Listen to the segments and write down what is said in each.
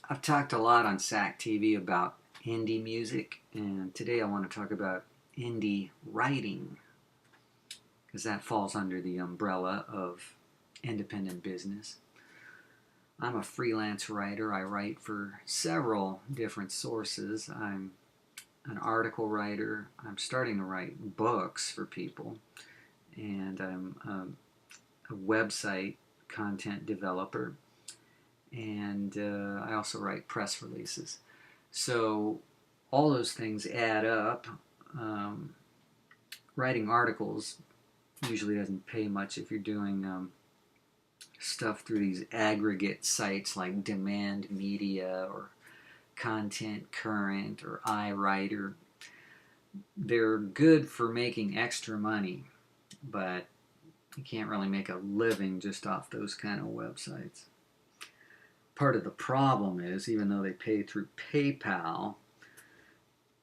I've talked a lot on SAC TV about indie music, and today I want to talk about indie writing because that falls under the umbrella of independent business. I'm a freelance writer. I write for several different sources. I'm an article writer. I'm starting to write books for people, and I'm a website content developer, and I also write press releases. So all those things add up. Um, Writing articles usually doesn't pay much if you're doing stuff through these aggregate sites like Demand Media or Content Current or iWriter. They're good for making extra money, but you can't really make a living just off those kind of websites. Part of the problem is, even though they pay through PayPal,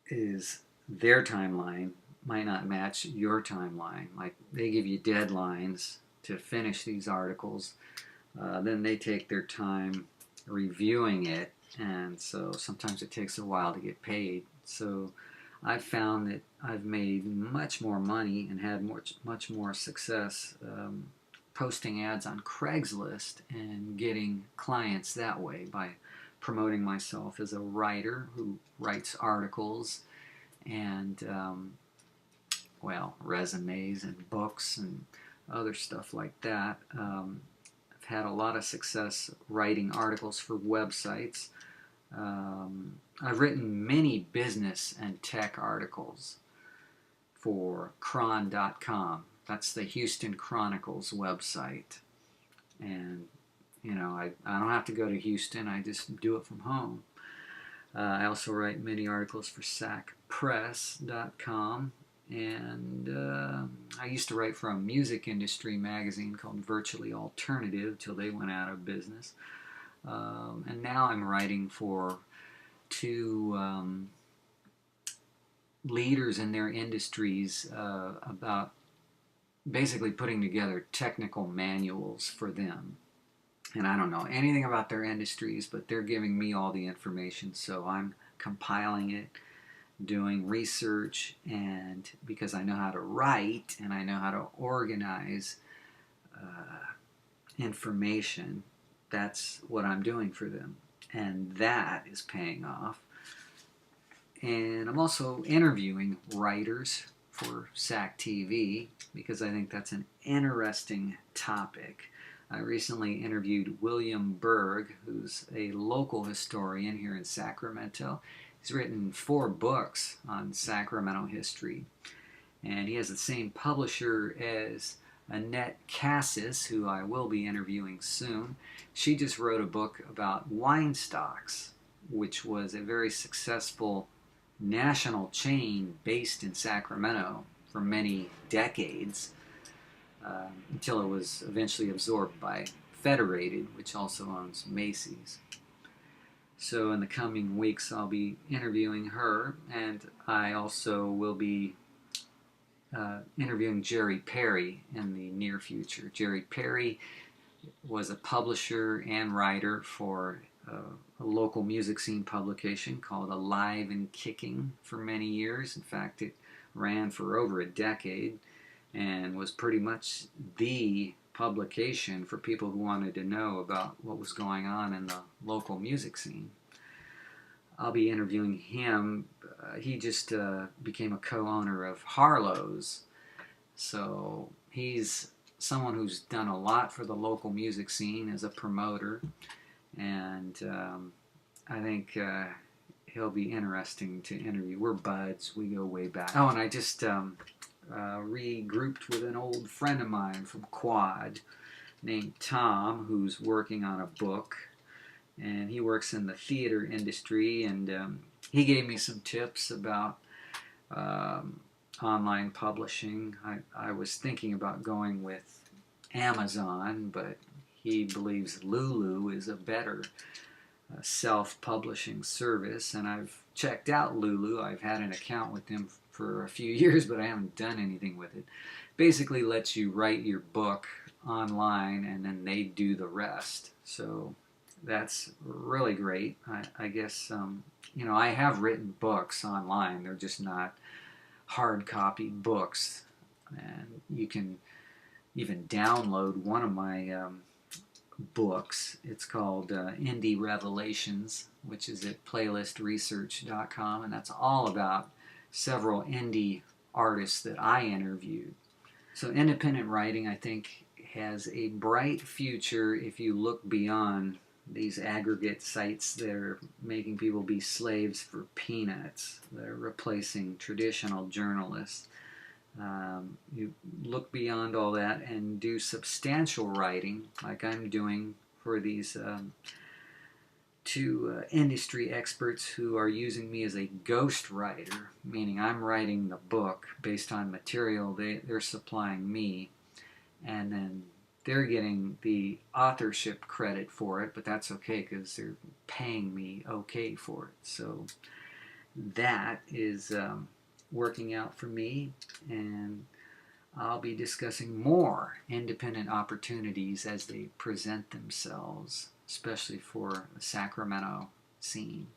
is their timeline might not match your timeline. Like they give you deadlines to finish these articles, then they take their time reviewing it, and so sometimes it takes a while to get paid. So I've found that I've made much more money and had much more success posting ads on Craigslist and getting clients that way by promoting myself as a writer who writes articles and resumes and books and other stuff like that. I've had a lot of success writing articles for websites. I've written many business and tech articles for Cron.com. That's the Houston Chronicles website. And, I don't have to go to Houston. I just do it from home. I also write many articles for sacpress.com. And I used to write for a music industry magazine called Virtually Alternative till they went out of business. And now I'm writing for two leaders in their industries about basically putting together technical manuals for them. And I don't know anything about their industries, but they're giving me all the information, so I'm compiling it, doing research, and because I know how to write and I know how to organize information, that's what I'm doing for them. And that is paying off. And I'm also interviewing writers for SAC TV because I think that's an interesting topic. I recently interviewed William Berg, who's a local historian here in Sacramento. He's written 4 books on Sacramento history, and he has the same publisher as Annette Cassis, who I will be interviewing soon. She just wrote a book about wine stocks, which was a very successful national chain based in Sacramento for many decades until it was eventually absorbed by Federated, which also owns Macy's. So in the coming weeks I'll be interviewing her, and I also will be interviewing Jerry Perry in the near future. Jerry Perry was a publisher and writer for a local music scene publication called Alive and Kicking for many years. In fact, it ran for over a decade and was pretty much the publication for people who wanted to know about what was going on in the local music scene. I'll be interviewing him. He just became a co-owner of Harlow's, so he's someone who's done a lot for the local music scene as a promoter, and I think he'll be interesting to interview. We're buds. We go way back. Oh, and I just regrouped with an old friend of mine from Quad named Tom, who's working on a book, and he works in the theater industry, and he gave me some tips about online publishing. I was thinking about going with Amazon, but he believes Lulu is a better self-publishing service, and I've checked out Lulu. I've had an account with them for a few years, but I haven't done anything with it. Basically lets you write your book online and then they do the rest. So that's really great. I guess, I have written books online. They're just not hard copy books. And you can even download one of my books. It's called Indie Revelations, which is at playlistresearch.com, and that's all about several indie artists that I interviewed. So independent writing, I think, has a bright future if you look beyond these aggregate sites that are making people be slaves for peanuts. They're replacing traditional journalists. You look beyond all that and do substantial writing, like I'm doing for these two industry experts who are using me as a ghost writer, meaning I'm writing the book based on material they're supplying me, and then they're getting the authorship credit for it, but that's okay because they're paying me okay for it. So that is working out for me, and I'll be discussing more independent opportunities as they present themselves, especially for the Sacramento scene.